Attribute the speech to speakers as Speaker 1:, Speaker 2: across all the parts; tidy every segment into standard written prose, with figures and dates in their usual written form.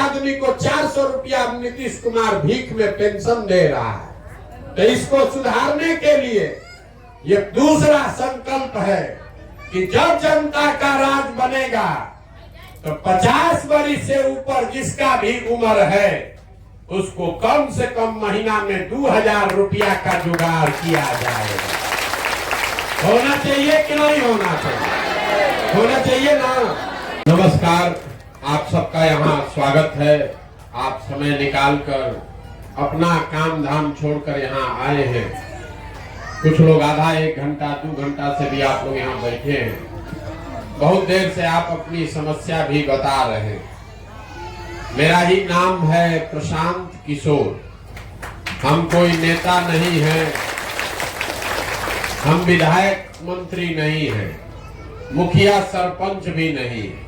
Speaker 1: आदमी को 400 रुपया नीतीश कुमार भीख में पेंशन दे रहा है। तो इसको सुधारने के लिए ये दूसरा संकल्प है कि जब जनता का राज बनेगा तो 50 वर्ष से ऊपर जिसका भी उम्र है उसको कम से कम महीना में 2000 रुपया का जुगाड़ किया जाएगा। होना चाहिए कि नहीं होना चाहिए? होना चाहिए ना। नमस्कार, आप सबका यहाँ स्वागत है। आप समय निकालकर अपना काम धाम छोड़कर यहाँ आए हैं। कुछ लोग आधा 1 घंटा 2 घंटा से भी आप लोग यहाँ बैठे हैं। बहुत देर से आप अपनी समस्या भी बता रहे हैं। मेरा ही नाम है प्रशांत किशोर। हम कोई नेता नहीं है, हम विधायक मंत्री नहीं हैं, मुखिया सरपंच भी नहीं है।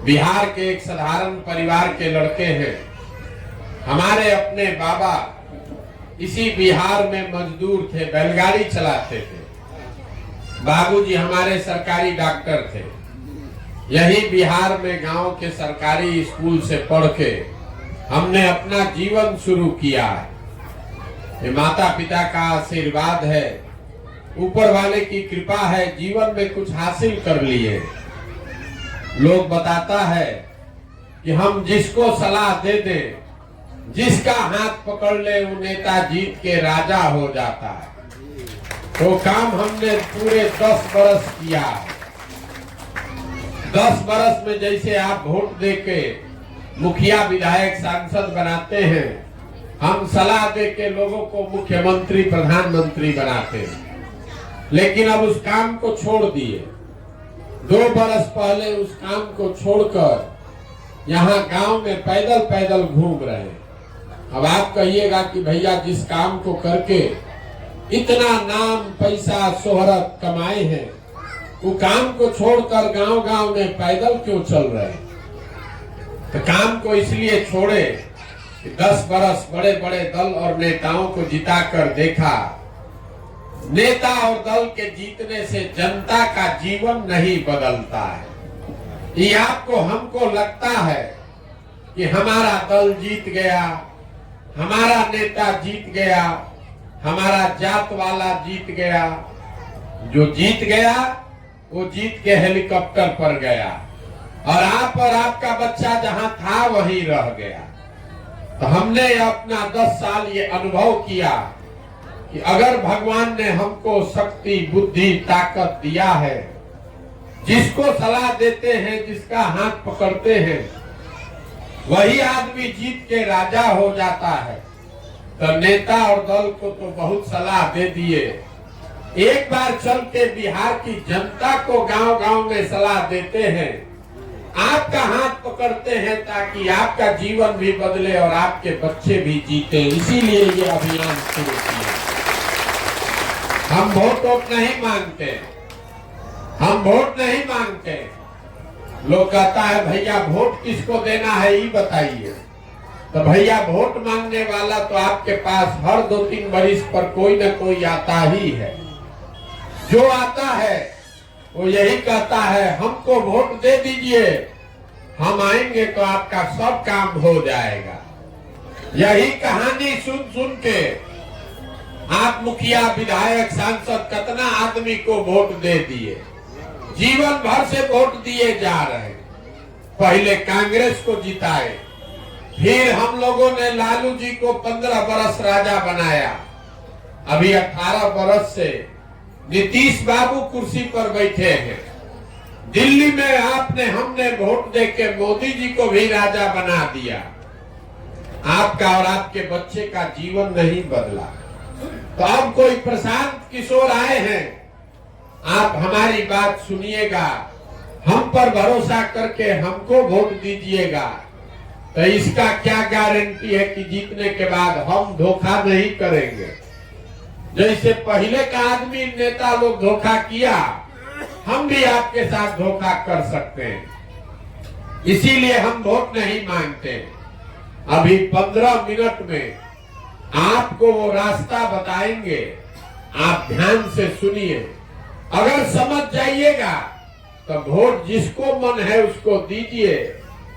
Speaker 1: बिहार के एक साधारण परिवार के लड़के हैं। हमारे अपने बाबा इसी बिहार में मजदूर थे, बैलगाड़ी चलाते थे। बाबूजी हमारे सरकारी डॉक्टर थे। यही बिहार में गांव के सरकारी स्कूल से पढ़ के हमने अपना जीवन शुरू किया है। ये माता पिता का आशीर्वाद है, ऊपर वाले की कृपा है, जीवन में कुछ हासिल कर लिए। लोग बताता है कि हम जिसको सलाह दे दें, जिसका हाथ पकड़ ले वो नेता जीत के राजा हो जाता है। तो काम हमने पूरे 10 बरस किया। 10 बरस में जैसे आप वोट दे के मुखिया विधायक सांसद बनाते हैं, हम सलाह दे के लोगों को मुख्यमंत्री प्रधानमंत्री बनाते हैं। लेकिन अब उस काम को छोड़ दिए। 2 बरस पहले उस काम को छोड़कर यहाँ गांव में पैदल पैदल घूम रहे हैं। अब आप कहिएगा कि भैया जिस काम को करके इतना नाम पैसा शोहरत कमाए हैं, वो काम को छोड़कर गांव गांव में पैदल क्यों चल रहे हैं? तो काम को इसलिए छोड़े कि 10 बरस बड़े बड़े दल और नेताओं को जिताकर देखा। नेता और दल के जीतने से जनता का जीवन नहीं बदलता है। ये आपको हमको लगता है कि हमारा दल जीत गया, हमारा नेता जीत गया, हमारा जात वाला जीत गया। जो जीत गया वो जीत के हेलीकॉप्टर पर गया और आप और आपका बच्चा जहां था वहीं रह गया। तो हमने अपना 10 साल ये अनुभव किया कि अगर भगवान ने हमको शक्ति बुद्धि ताकत दिया है, जिसको सलाह देते हैं, जिसका हाथ पकड़ते हैं, वही आदमी जीत के राजा हो जाता है। तो नेता और दल को तो बहुत सलाह दे दिए। एक बार चल के बिहार की जनता को गांव गांव में सलाह देते हैं, आपका हाथ पकड़ते हैं ताकि आपका जीवन भी बदले और आपके बच्चे भी जीते। इसीलिए ये अभियान शुरू किया। हम वोट नहीं मांगते, हम वोट नहीं मांगते। लोग कहता है भैया वोट किसको देना है ये बताइए। तो भैया वोट मांगने वाला तो आपके पास हर 2-3 वर्ष पर कोई न कोई आता ही है। जो आता है वो यही कहता है हमको वोट दे दीजिए, हम आएंगे तो आपका सब काम हो जाएगा। यही कहानी सुन सुन के आप मुखिया विधायक सांसद कितना आदमी को वोट दे दिए, जीवन भर से वोट दिए जा रहे। पहले कांग्रेस को जिताए, फिर हम लोगों ने लालू जी को 15 बरस राजा बनाया। अभी 18 बरस से नीतीश बाबू कुर्सी पर बैठे हैं। दिल्ली में हमने वोट दे के मोदी जी को भी राजा बना दिया। आपका और आपके बच्चे का जीवन नहीं बदला। तो अब कोई प्रशांत किशोर आए हैं, आप हमारी बात सुनिएगा, हम पर भरोसा करके हमको वोट दीजिएगा। तो इसका क्या गारंटी है कि जीतने के बाद हम धोखा नहीं करेंगे? जैसे पहले का आदमी नेता लोग धोखा किया, हम भी आपके साथ धोखा कर सकते हैं। इसीलिए हम वोट नहीं मांगते। अभी 15 मिनट में आपको वो रास्ता बताएंगे, आप ध्यान से सुनिए। अगर समझ जाइएगा तो वोट जिसको मन है उसको दीजिए,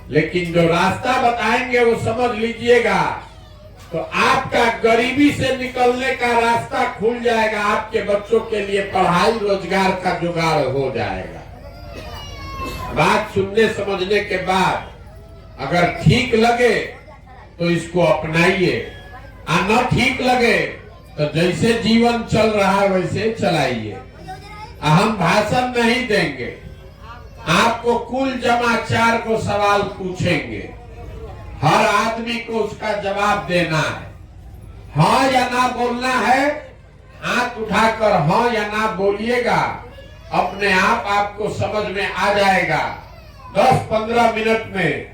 Speaker 1: लेकिन जो रास्ता बताएंगे वो समझ लीजिएगा, तो आपका गरीबी से निकलने का रास्ता खुल जाएगा, आपके बच्चों के लिए पढ़ाई रोजगार का जुगाड़ हो जाएगा। बात सुनने समझने के बाद अगर ठीक लगे तो इसको अपनाइए, और न ठीक लगे तो जैसे जीवन चल रहा है वैसे चलाइए। हम भाषण नहीं देंगे, आपको कुल जमा 4 को सवाल पूछेंगे, हर आदमी को उसका जवाब देना है। हाँ या ना बोलना है, हाथ उठाकर हाँ या ना बोलिएगा, अपने आप आपको समझ में आ जाएगा 10-15 मिनट में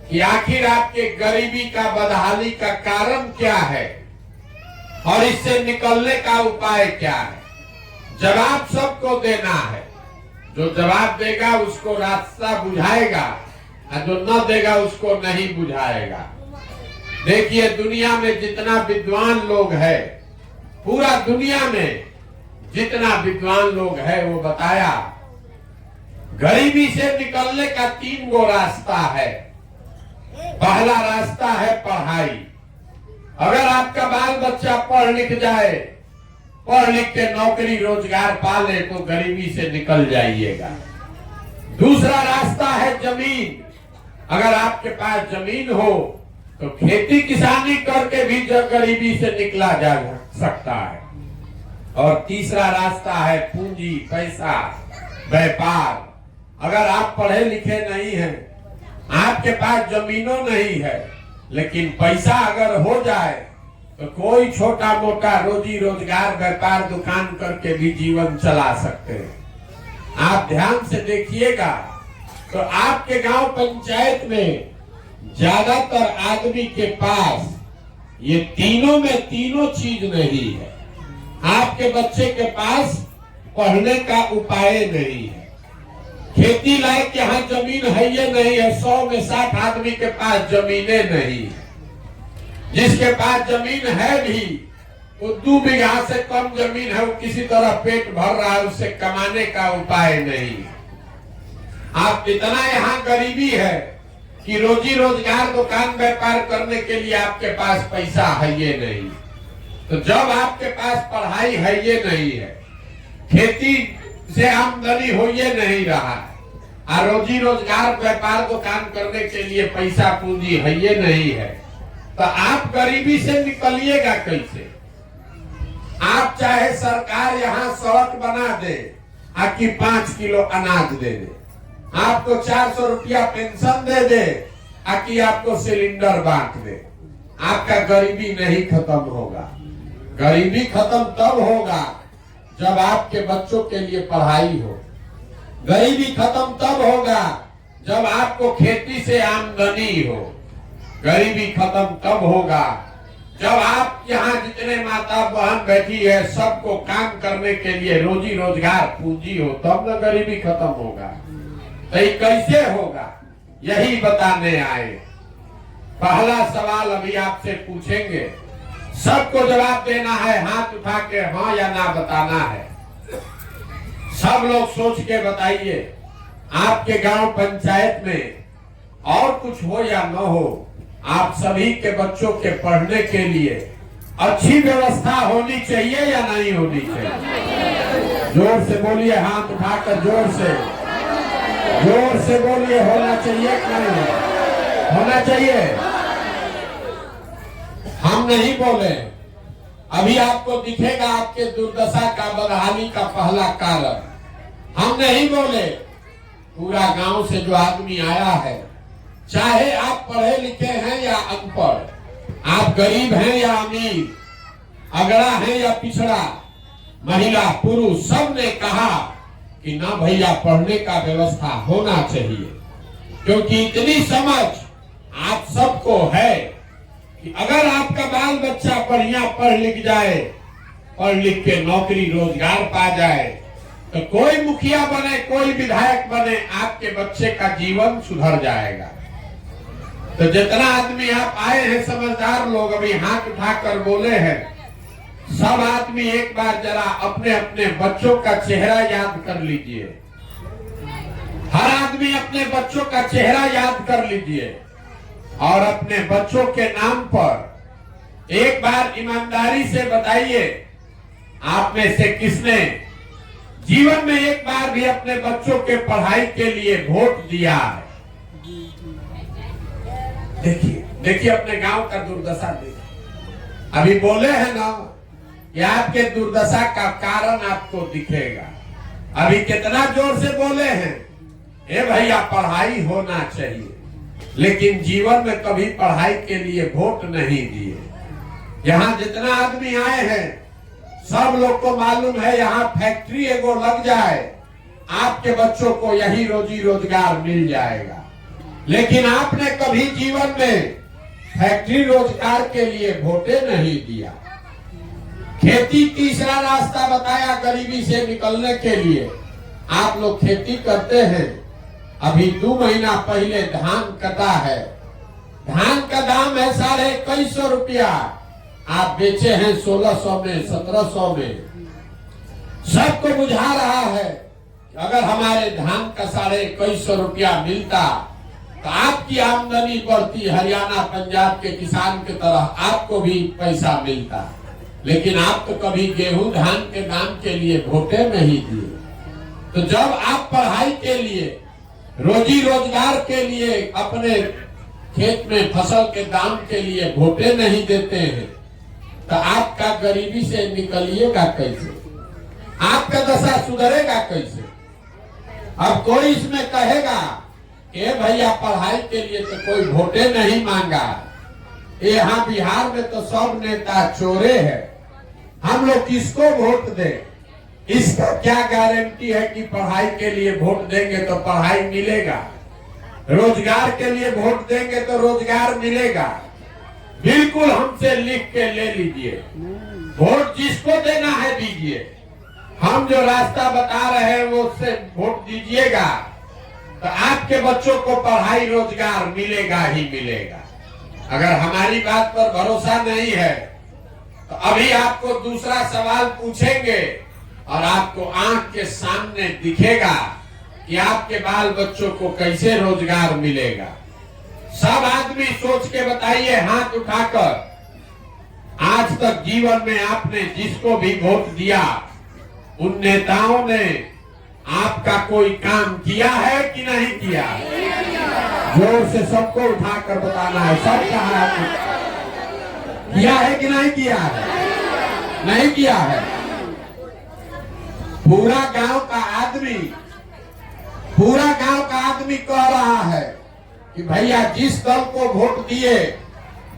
Speaker 1: कि आखिर आपके गरीबी का बदहाली का कारण क्या है और इससे निकलने का उपाय क्या है। जवाब सबको देना है, जो जवाब देगा उसको रास्ता बुझाएगा और जो न देगा उसको नहीं बुझाएगा। देखिए दुनिया में जितना विद्वान लोग है, पूरा दुनिया में जितना विद्वान लोग है वो बताया गरीबी से निकलने का 3 गो रास्ता है। पहला रास्ता है पढ़ाई। अगर आपका बाल बच्चा पढ़ लिख जाए, पढ़ लिख के नौकरी रोजगार पाले तो गरीबी से निकल जाइएगा। दूसरा रास्ता है जमीन। अगर आपके पास जमीन हो तो खेती किसानी करके भी गरीबी से निकला जा सकता है। और तीसरा रास्ता है पूंजी, पैसा, व्यापार। अगर आप पढ़े लिखे नहीं हैं, आपके पास जमीनों नहीं है, लेकिन पैसा अगर हो जाए तो कोई छोटा मोटा रोजी रोजगार व्यापार दुकान करके भी जीवन चला सकते हैं। आप ध्यान से देखिएगा तो आपके गांव पंचायत में ज्यादातर आदमी के पास ये तीनों में तीनों चीज नहीं है। आपके बच्चे के पास पढ़ने का उपाय नहीं है, खेती लायक यहाँ जमीन है ये नहीं है। 100 में 60 आदमी के पास जमीनें नहीं है। जिसके पास जमीन है भी वो 2 बीघा से कम जमीन है, वो किसी तरह पेट भर रहा है, उससे कमाने का उपाय नहीं है। आप इतना यहाँ गरीबी है कि रोजी रोजगार दुकान व्यापार करने के लिए आपके पास पैसा है ये नहीं। तो जब आपके पास पढ़ाई है ये नहीं है, खेती से आमदनी हो ये नहीं रहा है, और रोजी रोजगार व्यापार दुकान करने के लिए पैसा पूंजी है ये नहीं है, तो आप गरीबी से निकलिएगा कैसे। आप चाहे सरकार यहाँ सड़क बना दे, आकि 5 किलो अनाज दे दे, आपको 400 रुपया पेंशन दे दे, आकि आपको सिलेंडर बांट दे, आपका गरीबी नहीं खत्म होगा। गरीबी खत्म तब होगा जब आपके बच्चों के लिए पढ़ाई हो। गरीबी खत्म तब होगा जब आपको खेती से आमदनी हो। गरीबी खत्म तब होगा जब आप यहाँ जितने माता बहन बैठी है सबको काम करने के लिए रोजी रोजगार पूंजी हो, तब न गरीबी खत्म होगा। तो ये कैसे होगा यही बताने आए। पहला सवाल अभी आपसे पूछेंगे, सबको जवाब देना है, हाथ उठा के हाँ या ना बताना है। सब लोग सोच के बताइए, आपके गांव पंचायत में और कुछ हो या न हो, आप सभी के बच्चों के पढ़ने के लिए अच्छी व्यवस्था होनी चाहिए या नहीं होनी चाहिए? जोर से बोलिए, हाथ उठाकर जोर से बोलिए। होना चाहिए कि नहीं होना चाहिए? हम नहीं बोले। अभी आपको दिखेगा आपके दुर्दशा का बदहाली का पहला कारण। हम नहीं बोले, पूरा गांव से जो आदमी आया है, चाहे आप पढ़े लिखे हैं या अनपढ़, आप गरीब हैं या अमीर, अगड़ा है या पिछड़ा, महिला पुरुष, सब ने कहा कि ना भैया पढ़ने का व्यवस्था होना चाहिए। क्योंकि इतनी समझ आप सबको है कि अगर आपका बाल बच्चा बढ़िया पढ़ लिख जाए, पढ़ लिख के नौकरी रोजगार पा जाए, तो कोई मुखिया बने, कोई विधायक बने, आपके बच्चे का जीवन सुधर जाएगा। तो जितना आदमी आप आए हैं समझदार लोग, अभी हाथ उठाकर बोले हैं, सब आदमी एक बार जरा अपने अपने बच्चों का चेहरा याद कर लीजिए। हर आदमी अपने बच्चों का चेहरा याद कर लीजिए और अपने बच्चों के नाम पर एक बार ईमानदारी से बताइए, आप में से किसने जीवन में एक बार भी अपने बच्चों के पढ़ाई के लिए वोट दिया है? देखिए देखिए अपने गांव का दुर्दशा देखिए। अभी बोले हैं ना कि आपके दुर्दशा का कारण आपको दिखेगा। अभी कितना जोर से बोले हैं, ए भैया पढ़ाई होना चाहिए, लेकिन जीवन में कभी पढ़ाई के लिए वोट नहीं दिए। यहाँ जितना आदमी आए हैं सब लोग को मालूम है, यहाँ फैक्ट्री एगो लग जाए आपके बच्चों को यही रोजी रोजगार मिल जाएगा। लेकिन आपने कभी जीवन में फैक्ट्री रोजगार के लिए वोटे नहीं दिया। खेती तीसरा रास्ता बताया गरीबी से निकलने के लिए। आप लोग खेती करते हैं। अभी 2 महीना पहले धान कटा है, धान का दाम है 2150 रुपया, आप बेचे हैं 1600 में 1700 में। सबको बुझा रहा है अगर हमारे धान का 2150 रुपया मिलता तो आपकी आमदनी बढ़ती, हरियाणा पंजाब के किसान की तरह आपको भी पैसा मिलता। लेकिन आप तो कभी गेहूं धान के दाम के लिए वोटे नहीं दिए। तो जब आप पढ़ाई के लिए, रोजी रोजगार के लिए, अपने खेत में फसल के दाम के लिए वोटे नहीं देते हैं तो आपका गरीबी से निकलिएगा कैसे? आपका दशा सुधरेगा कैसे? अब कोई इसमें कहेगा ए भैया पढ़ाई के लिए तो कोई वोटे नहीं मांगा, यहाँ बिहार में तो सब नेता चोरे हैं, हम लोग किसको वोट दें? इसका क्या गारंटी है कि पढ़ाई के लिए वोट देंगे तो पढ़ाई मिलेगा, रोजगार के लिए वोट देंगे तो रोजगार मिलेगा? बिल्कुल हमसे लिख के ले लीजिए, वोट जिसको देना है दीजिए। हम जो रास्ता बता रहे हैं वो उससे वोट दीजिएगा तो आपके बच्चों को पढ़ाई रोजगार मिलेगा ही मिलेगा। अगर हमारी बात पर भरोसा नहीं है तो अभी आपको दूसरा सवाल पूछेंगे और आपको आंख के सामने दिखेगा कि आपके बाल बच्चों को कैसे रोजगार मिलेगा। सब आदमी सोच के बताइए हाथ उठाकर, आज तक जीवन में आपने जिसको भी वोट दिया उन नेताओं ने आपका कोई काम किया है कि नहीं किया? जोर से सबको उठाकर बताना है, सब कहा किया है कि नहीं किया है? नहीं किया है। पूरा गांव का आदमी कह रहा है कि भैया जिस दल को वोट दिए,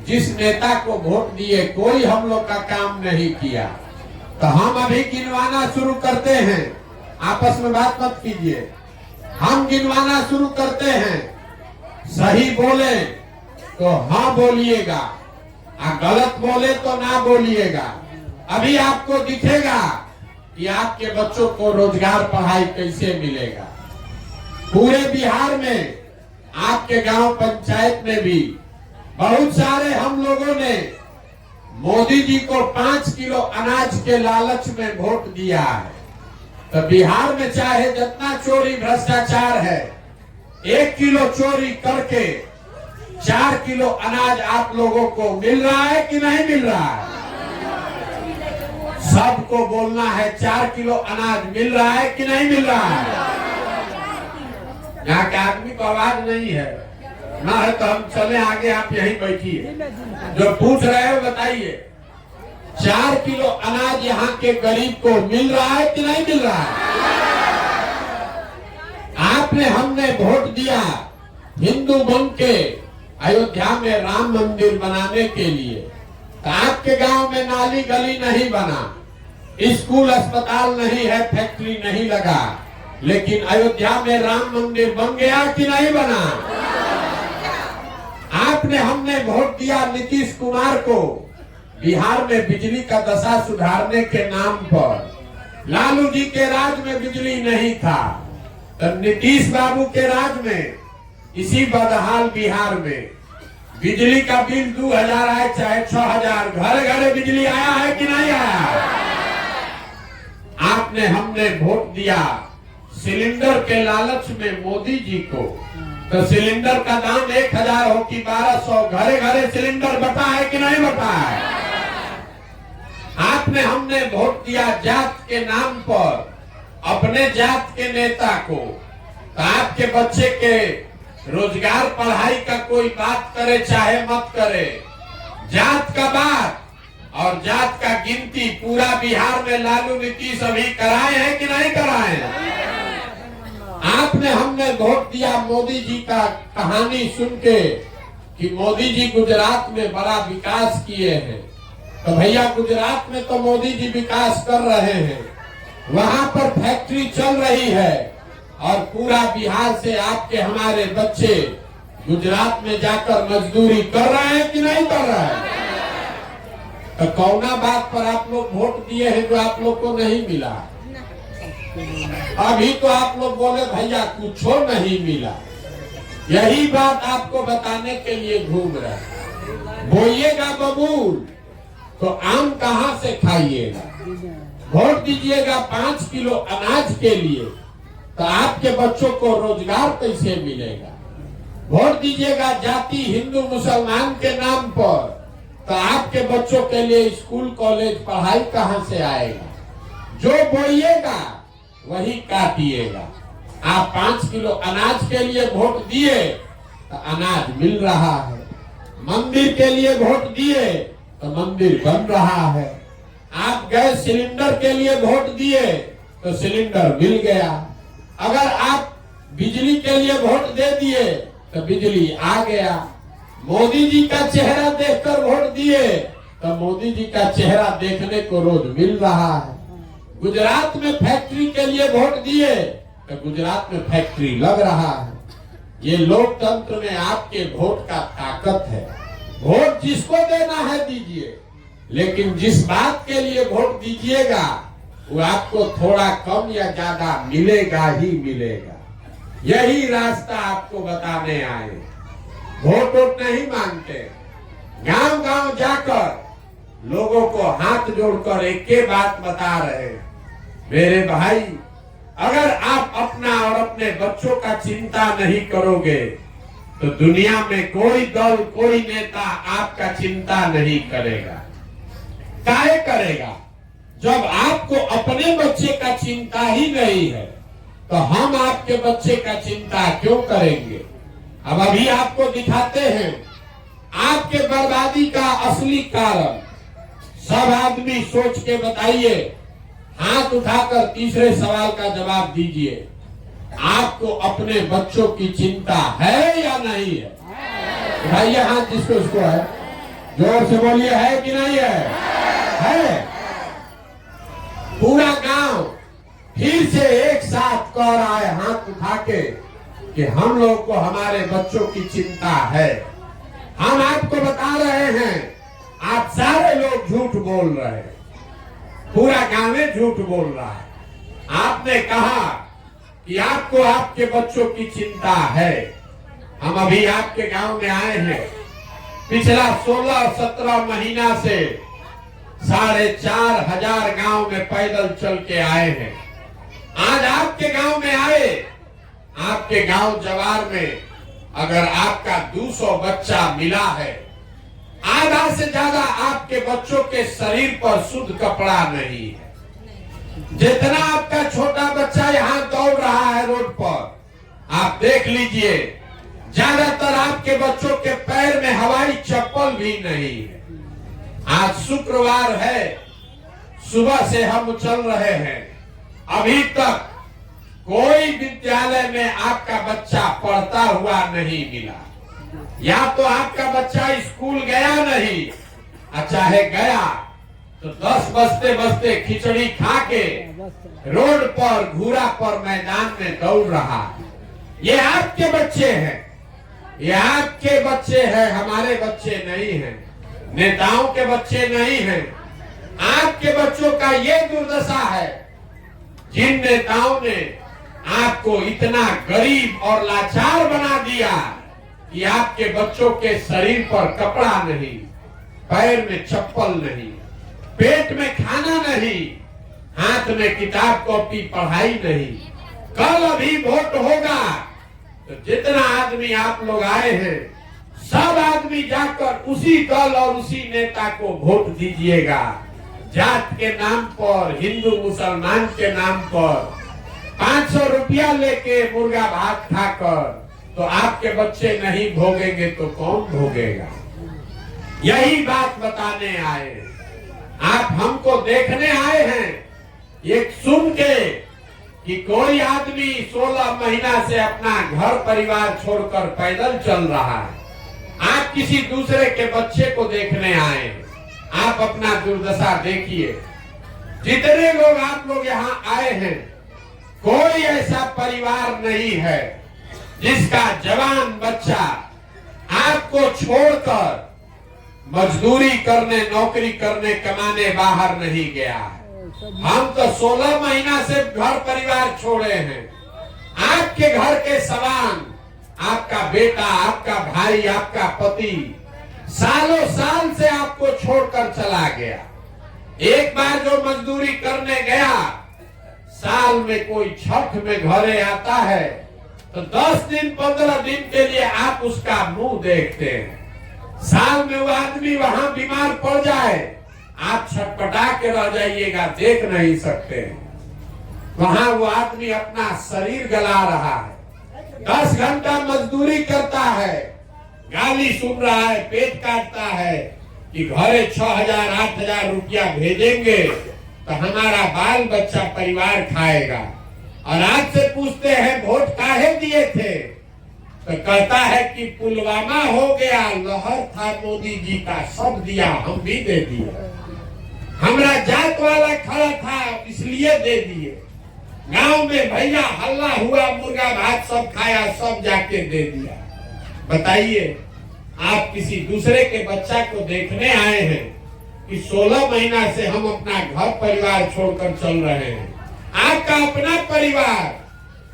Speaker 1: जिस नेता को वोट दिए, कोई हम लोग का काम नहीं किया। तो हम अभी गिनवाना शुरू करते हैं, आपस में बात मत कीजिए। हम गिनवाना शुरू करते हैं, सही बोले तो हाँ बोलिएगा, गलत बोले तो ना बोलिएगा। अभी आपको दिखेगा कि आपके बच्चों को रोजगार पढ़ाई कैसे मिलेगा। पूरे बिहार में, आपके गांव पंचायत में भी बहुत सारे हम लोगों ने मोदी जी को 5 किलो अनाज के लालच में वोट दिया है। तो बिहार में चाहे जितना चोरी भ्रष्टाचार है, 1 किलो चोरी करके 4 किलो अनाज आप लोगों को मिल रहा है कि नहीं मिल रहा है? सबको बोलना है 4 किलो अनाज मिल रहा है कि नहीं मिल रहा है? यहाँ के आदमी को आवाज नहीं है ना, है तो हम चले आगे, आप यहीं बैठिए। जो पूछ रहे हो बताइए, 4 किलो अनाज यहाँ के गरीब को मिल रहा है कि नहीं मिल रहा है? आपने, हमने वोट दिया हिंदू बन के अयोध्या में राम मंदिर बनाने के लिए, तो आपके गांव में नाली गली नहीं बना, स्कूल अस्पताल नहीं है, फैक्ट्री नहीं लगा, लेकिन अयोध्या में राम मंदिर बन गया कि नहीं बना? आपने, हमने वोट दिया नीतीश कुमार को बिहार में बिजली का दशा सुधारने के नाम पर। लालू जी के राज में बिजली नहीं था, तो नीतीश बाबू के राज में इसी बदहाल बिहार में बिजली का बिल 2000 आए चाहे 6000, घर घर बिजली आया है कि नहीं आया? आपने, हमने वोट दिया सिलेंडर के लालच में मोदी जी को, तो सिलेंडर का दाम 1000 हो कि 1200, घरे घरे सिलेंडर बटा है कि नहीं बटा है? आपने हमने वोट दिया जात के नाम पर, अपने जात के नेता को, तो आपके बच्चे के रोजगार पढ़ाई का कोई बात करे चाहे मत करे, जात का बात और जात का गिनती पूरा बिहार में लालू नीतीश अभी कराए हैं कि नहीं कराए हैं? आपने हमने वोट दिया मोदी जी का कहानी सुन के कि मोदी जी गुजरात में बड़ा विकास किए हैं, तो भैया गुजरात में तो मोदी जी विकास कर रहे हैं, वहां पर फैक्ट्री चल रही है और पूरा बिहार से आपके हमारे बच्चे गुजरात में जाकर मजदूरी कर रहे हैं कि नहीं कर रहे हैं? तो कौना बात पर आप लोग वोट दिए हैं जो आप लोग को नहीं मिला? अभी तो आप लोग बोले भैया कुछ नहीं मिला। यही बात आपको बताने के लिए घूम रहे हैं। बोइएगा बबूल तो आम कहाँ से खाइएगा? वोट दीजिएगा 5 किलो अनाज के लिए तो आपके बच्चों को रोजगार कैसे मिलेगा? वोट दीजिएगा जाति हिंदू मुसलमान के नाम पर तो आपके बच्चों के लिए स्कूल कॉलेज पढ़ाई कहाँ से आएगा? जो बोइएगा वही काटिएगा। आप 5 किलो अनाज के लिए वोट दिए तो अनाज मिल रहा है, मंदिर के लिए वोट दिए तो मंदिर बन रहा है, आप गैस सिलेंडर के लिए वोट दिए तो सिलेंडर मिल गया, अगर आप बिजली के लिए वोट दे दिए तो बिजली आ गया, मोदी जी का चेहरा देखकर वोट दिए तो मोदी जी का चेहरा देखने को रोज मिल रहा है, गुजरात में फैक्ट्री के लिए वोट दिए तो गुजरात में फैक्ट्री लग रहा है। ये लोकतंत्र में आपके वोट का ताकत है। वोट जिसको देना है दीजिए, लेकिन जिस बात के लिए वोट दीजिएगा वो आपको थोड़ा कम या ज्यादा मिलेगा ही मिलेगा। यही रास्ता आपको बताने आए। वोट वोट नहीं मांगते, गांव गांव जाकर लोगों को हाथ जोड़कर एक ही बात बता रहे हैं, मेरे भाई अगर आप अपना और अपने बच्चों का चिंता नहीं करोगे तो दुनिया में कोई दल कोई नेता आपका चिंता नहीं करेगा। काहे करेगा? जब आपको अपने बच्चे का चिंता ही नहीं है तो हम आपके बच्चे का चिंता क्यों करेंगे? अब अभी आपको दिखाते हैं आपके बर्बादी का असली कारण। सब आदमी सोच के बताइए, हाथ उठाकर तीसरे सवाल का जवाब दीजिए, आपको अपने बच्चों की चिंता है या नहीं है? उठाइए हाथ जिसको उसको है, जोर से बोलिए है कि नहीं है? है। पूरा गांव फिर से एक साथ कह रहा है हाथ उठा के कि हम लोग को हमारे बच्चों की चिंता है। हम आपको बता रहे हैं, आप सारे लोग झूठ बोल रहे हैं, पूरा गांव झूठ बोल रहा है। आपने कहा कि आपको आपके बच्चों की चिंता है। हम अभी आपके गांव में आए हैं, पिछला 16-17 महीना से 4500 गांव में पैदल चल के आए हैं। आज आपके गांव में आए, आपके गांव जवार में अगर आपका 200 बच्चा मिला है, आधा से ज्यादा आपके बच्चों के शरीर पर शुद्ध कपड़ा नहीं है। जितना आपका छोटा बच्चा यहाँ दौड़ रहा है रोड पर, आप देख लीजिए, ज्यादातर आपके बच्चों के पैर में हवाई चप्पल भी नहीं है। आज शुक्रवार है, सुबह से हम चल रहे हैं, अभी तक कोई विद्यालय में आपका बच्चा पढ़ता हुआ नहीं मिला। या तो आपका बच्चा स्कूल गया नहीं, चाहे गया तो 10 बजते बजते खिचड़ी खा के रोड पर घूरा पर मैदान में दौड़ रहा है। ये आपके बच्चे हैं, ये आपके बच्चे हैं, हमारे बच्चे नहीं हैं, नेताओं के बच्चे नहीं हैं। आपके बच्चों का ये दुर्दशा है, जिन नेताओं ने आपको इतना गरीब और लाचार बना दिया कि आपके बच्चों के शरीर पर कपड़ा नहीं, पैर में चप्पल नहीं, पेट में खाना नहीं, हाथ में किताब कॉपी पढ़ाई नहीं, कल अभी वोट होगा तो जितना आदमी आप लोग आए हैं सब आदमी जाकर उसी दल और उसी नेता को वोट दीजिएगा। जात के नाम पर, हिंदू मुसलमान के नाम पर 500 रुपया लेके मुर्गा भात खाकर तो आपके बच्चे नहीं भोगेंगे तो कौन भोगेगा? यही बात बताने आए। आप हमको देखने आए हैं, एक सुन के कि कोई आदमी 16 महीना से अपना घर परिवार छोड़कर पैदल चल रहा है। आप किसी दूसरे के बच्चे को देखने आए हैं। आप अपना दुर्दशा देखिए। जितने लोग आप लोग यहाँ आए हैं, कोई ऐसा परिवार नहीं है जिसका जवान बच्चा आपको छोड़कर मजदूरी करने, नौकरी करने, कमाने बाहर नहीं गया है। हम तो 16 महीना से घर परिवार छोड़े हैं। आपके घर के सवान, आपका बेटा, आपका भाई, आपका पति सालों साल से आपको छोड़कर चला गया। एक बार जो मजदूरी करने गया, साल में कोई छठ में घरे आता है तो 10 दिन 15 दिन के लिए आप उसका मुंह देखते हैं। साल में वो आदमी वहां बीमार पड़ जाए, आप छटपटा के रह जाइएगा, देख नहीं सकते। वहां वो आदमी अपना शरीर गला रहा है, 10 घंटा मजदूरी करता है, गाली सुन रहा है, पेट काटता है कि घरे 6,000 8,000 रुपया भेजेंगे तो हमारा बाल बच्चा परिवार खाएगा। और आज से पूछते हैं वोट काहे दिए थे, तो कहता है कि पुलवामा हो गया, लहर था मोदी जी का, सब दिया, हम भी दे दिए। हमारा जात वाला खड़ा था इसलिए दे दिए। गांव में भैया हल्ला हुआ, मुर्गा भात सब खाया, सब जाके दे दिया। बताइए, आप किसी दूसरे के बच्चा को देखने आए हैं कि 16 महीना से हम अपना घर परिवार छोड़कर चल रहे हैं। आपका अपना परिवार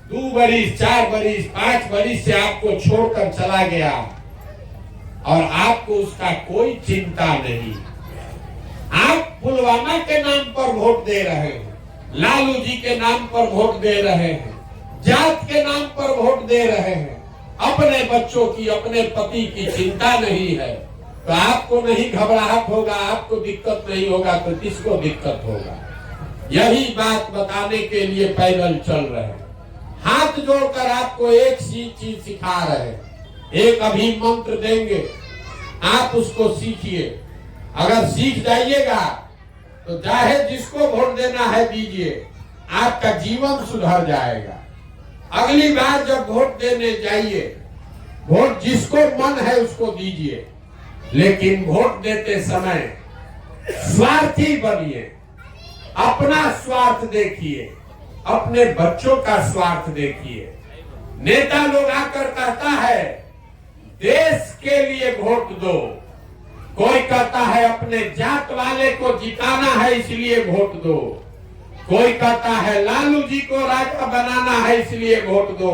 Speaker 1: 2 बरिस, 4 बरिस, 5 बरिस से आपको छोड़कर चला गया और आपको उसका कोई चिंता नहीं। आप पुलवामा के नाम पर वोट दे रहे हैं, लालू जी के नाम पर वोट दे रहे हैं, जात के नाम पर वोट दे रहे हैं। अपने बच्चों की, अपने पति की चिंता नहीं है तो आपको नहीं घबराहट होगा, आपको दिक्कत नहीं होगा तो किसको दिक्कत होगा? यही बात बताने के लिए पैदल चल रहे हैं। हाथ जोड़कर आपको एक चीज सिखा रहे हैं। एक अभी मंत्र देंगे, आप उसको सीखिए। अगर सीख जाइएगा तो चाहे जिसको वोट देना है दीजिए, आपका जीवन सुधर जाएगा। अगली बार जब वोट देने जाइए, वोट जिसको मन है उसको दीजिए, लेकिन वोट देते समय स्वार्थी बनिए। अपना स्वार्थ देखिए, अपने बच्चों का स्वार्थ देखिए। नेता लोग आकर कहता है देश के लिए वोट दो, कोई कहता है अपने जात वाले को जिताना है इसलिए वोट दो, कोई कहता है लालू जी को राजा बनाना है इसलिए वोट दो,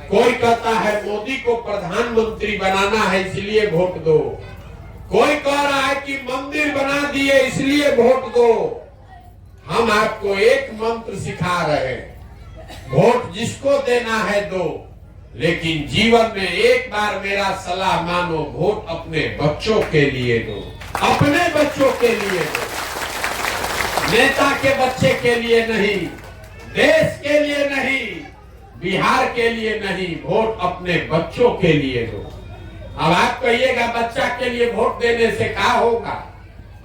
Speaker 1: कोई कहता है मोदी को प्रधानमंत्री बनाना है इसलिए वोट दो, कोई कह रहा है कि मंदिर बना दिए इसलिए वोट दो। हम आपको एक मंत्र सिखा रहे हैं, वोट जिसको देना है दो, लेकिन जीवन में एक बार मेरा सलाह मानो, वोट अपने बच्चों के लिए दो, अपने बच्चों के लिए दो, नेता के बच्चे के लिए नहीं, देश के लिए नहीं, बिहार के लिए नहीं, वोट अपने बच्चों के लिए दो। अब आप कहिएगा बच्चा के लिए वोट देने से क्या होगा?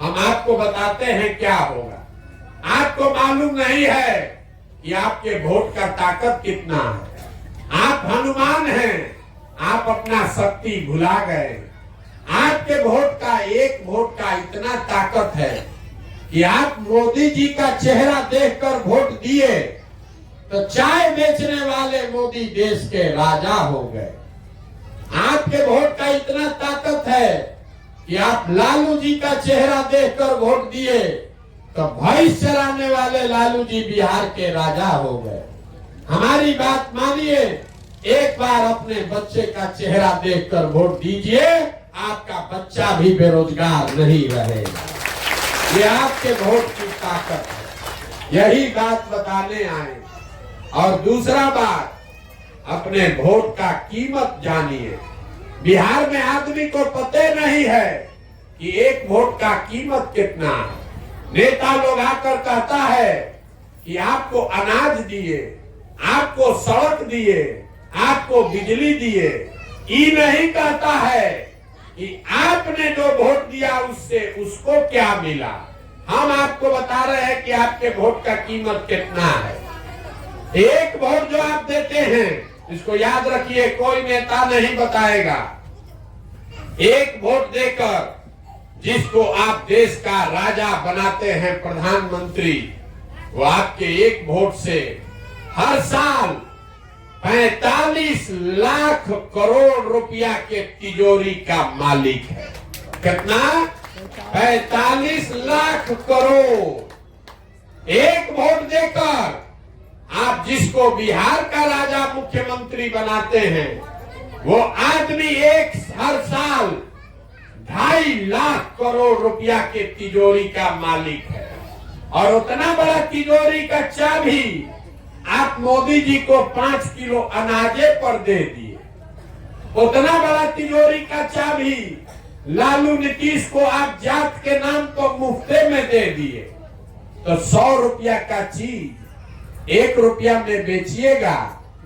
Speaker 1: हम आपको बताते हैं क्या होगा। आपको मालूम नहीं है कि आपके वोट का ताकत कितना है। आप हनुमान हैं, आप अपना शक्ति भुला गए। आपके वोट का, एक वोट का इतना ताकत है कि आप मोदी जी का चेहरा देखकर वोट दिए तो चाय बेचने वाले मोदी देश के राजा हो गए। आपके वोट का इतना ताकत है कि आप लालू जी का चेहरा देखकर वोट दिए तो भैंस चराने वाले लालू जी बिहार के राजा हो गए। हमारी बात मानिए, एक बार अपने बच्चे का चेहरा देखकर वोट दीजिए, आपका बच्चा भी बेरोजगार नहीं रहेगा। ये आपके वोट की ताकत है। यही बात बताने आए। और दूसरा बात, अपने वोट का कीमत जानिए। बिहार में आदमी को पता नहीं है कि एक वोट का कीमत कितना है। नेता लोग आकर कहता है कि आपको अनाज दिए, आपको सड़क दिए, आपको बिजली दिए। ये नहीं कहता है कि आपने जो वोट दिया उससे उसको क्या मिला। हम आपको बता रहे हैं कि आपके वोट का कीमत कितना है। एक वोट जो आप देते हैं, इसको याद रखिए, कोई नेता नहीं बताएगा। एक वोट देकर जिसको आप देश का राजा बनाते हैं, प्रधानमंत्री, वो आपके एक वोट से हर साल 45 लाख करोड़ रुपया के तिजोरी का मालिक है। कितना? 45 लाख करोड़। एक वोट देकर आप जिसको बिहार का राजा मुख्यमंत्री बनाते हैं, वो आदमी हर साल 2.5 लाख करोड़ रुपया के तिजोरी का मालिक है। और उतना बड़ा तिजोरी का चाबी आप मोदी जी को 5 किलो अनाजे पर दे दिए। उतना बड़ा तिजोरी का चाबी लालू नीतीश को आप जात के नाम पर मुफ्ते में दे दिए। तो 100 रुपया का चीज 1 रुपया में बेचिएगा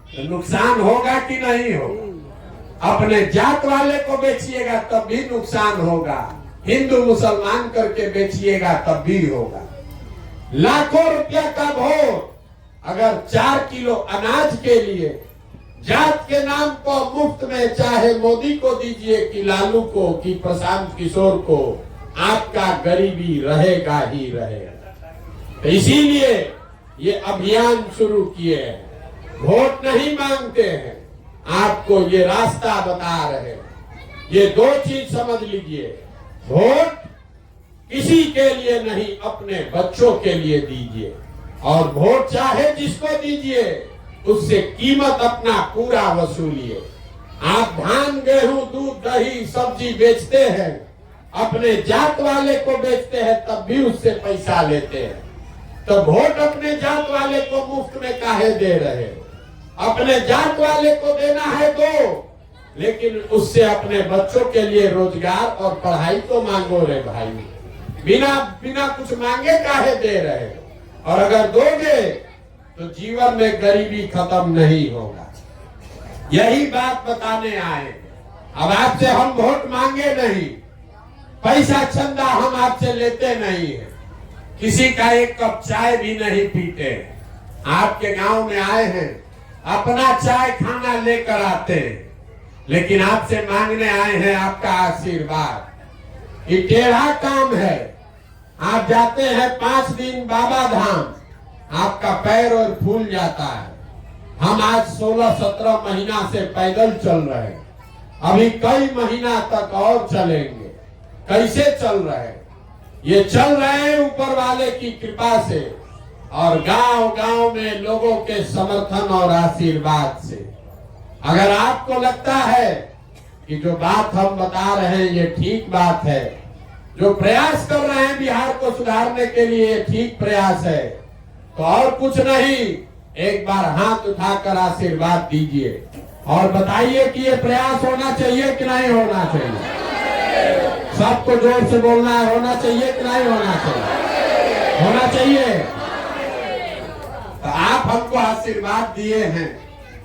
Speaker 1: तो नुकसान होगा कि नहीं होगा? अपने जात वाले को बेचिएगा तब भी नुकसान होगा, हिंदू मुसलमान करके बेचिएगा तब भी होगा। लाखों रुपया का वोट अगर 4 किलो अनाज के लिए जात के नाम पर मुफ्त में, चाहे मोदी को दीजिए कि लालू को कि प्रशांत किशोर को, आपका गरीबी रहेगा ही रहेगा। तो इसीलिए ये अभियान शुरू किए हैं। वोट नहीं मांगते हैं, आपको ये रास्ता बता रहे हैं। ये 2 चीज समझ लीजिए, वोट किसी के लिए नहीं, अपने बच्चों के लिए दीजिए। और वोट चाहे जिसको दीजिए, उससे कीमत अपना पूरा वसूलिए। आप धान, गेहूं, दूध, दही, सब्जी बेचते हैं, अपने जात वाले को बेचते हैं, तब भी उससे पैसा लेते हैं। तो वोट अपने जात वाले को मुफ्त में काहे दे रहे हो? अपने जात वाले को देना है दो, लेकिन उससे अपने बच्चों के लिए रोजगार और पढ़ाई तो मांगो रे भाई। बिना कुछ मांगे काहे दे रहे हो? और अगर दोगे तो जीवन में गरीबी खत्म नहीं होगा। यही बात बताने आए। अब आपसे हम वोट मांगे नहीं, पैसा चंदा हम आपसे लेते नहीं है, किसी का एक कप चाय भी नहीं पीते। आपके गांव में आए हैं, अपना चाय खाना लेकर आते हैं, लेकिन आपसे मांगने आए हैं आपका आशीर्वाद। ये टेढ़ा काम है। आप जाते हैं 5 दिन बाबा धाम, आपका पैर और फूल जाता है। हम आज 16-17 महीना से पैदल चल रहे हैं, अभी कई महीना तक और चलेंगे। कैसे चल रहे हैं? ये चल रहे हैं ऊपर वाले की कृपा से और गांव-गांव में लोगों के समर्थन और आशीर्वाद से। अगर आपको लगता है कि जो बात हम बता रहे हैं ये ठीक बात है, जो प्रयास कर रहे हैं बिहार को सुधारने के लिए ये ठीक प्रयास है, तो और कुछ नहीं, एक बार हाथ उठाकर आशीर्वाद दीजिए और बताइए कि ये प्रयास होना चाहिए कि नहीं होना चाहिए। सबको जोर से बोलना है, होना चाहिए कि नहीं होना चाहिए? होना चाहिए। तो आप हमको आशीर्वाद दिए हैं,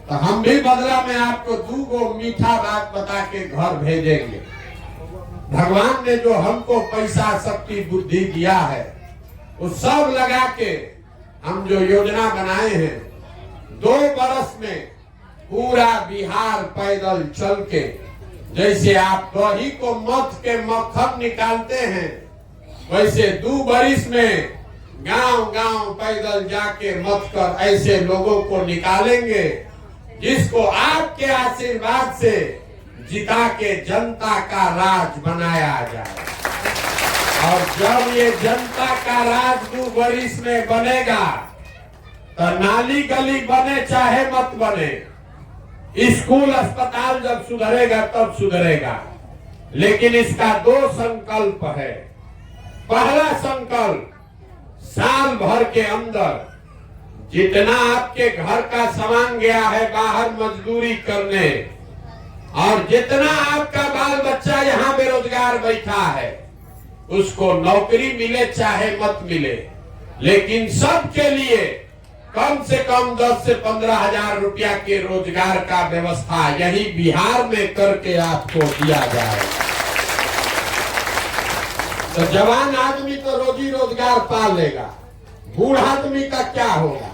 Speaker 1: तो हम भी बदला में आपको 2 मीठा बात बता के घर भेजेंगे। भगवान ने जो हमको पैसा, शक्ति, बुद्धि दिया है, वो सब लगा के हम जो योजना बनाए हैं, 2 बरस में पूरा बिहार पैदल चल के, जैसे आप दही को मथ के मक्खन निकालते हैं, वैसे 2 बरिस में गांव-गांव पैदल जाके मथ कर ऐसे लोगों को निकालेंगे जिसको आपके आशीर्वाद से जिता के जनता का राज बनाया जाए। और जब ये जनता का राज 2 बरिस में बनेगा, तो नाली गली बने चाहे मत बने, स्कूल अस्पताल जब सुधरेगा तब सुधरेगा। लेकिन इसका 2 संकल्प है। पहला संकल्प, साल भर के अंदर जितना आपके घर का सामान गया है बाहर मजदूरी करने, और जितना आपका बाल बच्चा यहाँ बेरोजगार बैठा है, उसको नौकरी मिले चाहे मत मिले, लेकिन सबके लिए कम से कम 10 से 15 हजार रुपया के रोजगार का व्यवस्था यही बिहार में करके आपको दिया जाए। तो जवान आदमी तो रोजी रोजगार पा लेगा, बूढ़ा आदमी का क्या होगा?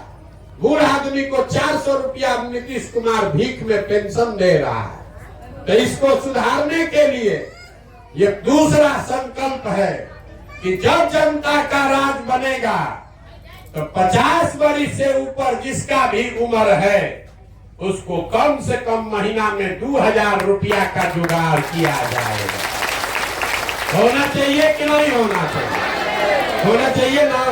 Speaker 1: बूढ़ा आदमी को 400 रुपया नीतीश कुमार भीख में पेंशन दे रहा है। तो इसको सुधारने के लिए ये दूसरा संकल्प है कि जब जनता का राज बनेगा तो 50 वर्ष से ऊपर जिसका भी उम्र है उसको कम से कम महीना में 2000 रुपया का जुगाड़ किया जाएगा। होना चाहिए कि नहीं होना चाहिए? होना चाहिए ना?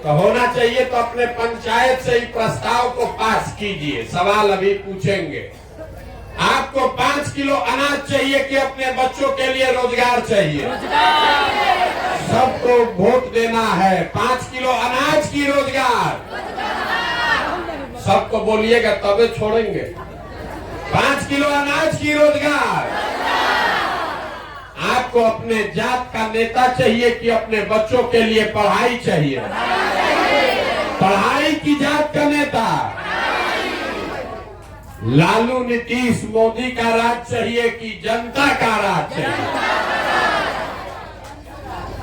Speaker 1: तो होना चाहिए तो अपने पंचायत से ही प्रस्ताव को पास कीजिए। सवाल अभी पूछेंगे। आपको 5 किलो अनाज चाहिए कि अपने बच्चों के लिए रोजगार चाहिए? सबको वोट देना है। 5 किलो अनाज की रोजगार सबको बोलिएगा तबे छोड़ेंगे। 5 किलो अनाज की रोजगार। आपको अपने जात का नेता चाहिए कि अपने बच्चों के लिए पढ़ाई चाहिए? पढ़ाई की जात का नेता। लालू नीतीश मोदी का राज चाहिए कि जनता का राज चाहिए?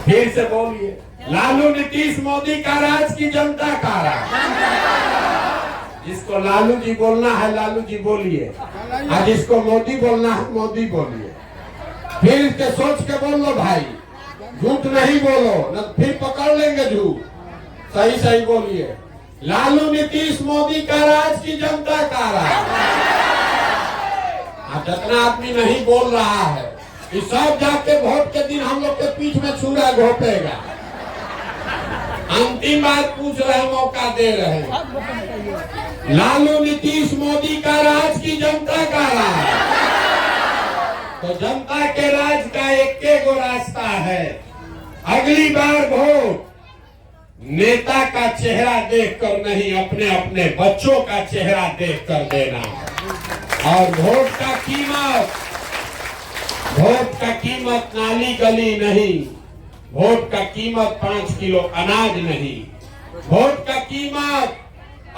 Speaker 1: फिर से बोलिए, लालू नीतीश मोदी का राज की जनता का राज? जिसको लालू जी बोलना है लालू जी बोलिए, और जिसको मोदी बोलना है मोदी बोलिए। फिर इसके सोच के बोल लो भाई, झूठ नहीं बोलो, न फिर पकड़ लेंगे झूठ। सही सही बोलिए, लालू नीतीश मोदी का राज की जनता का राज? जितना आदमी नहीं बोल रहा है ये सब जाके वोट के दिन हम लोग के पीठ में छुरा घोपेगा। अंतिम बार पूछ रहे, मौका दे रहे हैं। लालू नीतीश मोदी का राज की जनता का राज? तो जनता के राज का एक गो रास्ता है, अगली बार वोट नेता का चेहरा देखकर नहीं, अपने अपने बच्चों का चेहरा देखकर देना। और वोट का कीमत नाली गली नहीं, वोट का कीमत 5 किलो अनाज नहीं, वोट का कीमत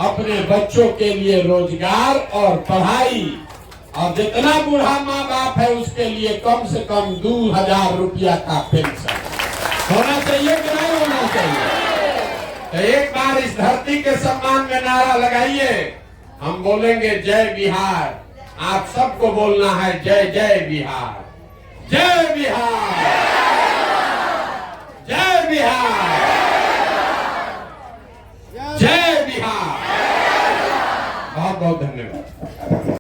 Speaker 1: अपने बच्चों के लिए रोजगार और पढ़ाई, और जितना बूढ़ा माँ बाप है उसके लिए कम से कम 2000 रुपया का पेंशन होना चाहिए कि नहीं होना चाहिए? तो एक बार इस धरती के सम्मान में नारा लगाइए। हम बोलेंगे जय बिहार, आप सबको बोलना है जय जय बिहार, जय बिहार, जय बिहार, जय बिहार। बहुत बहुत धन्यवाद।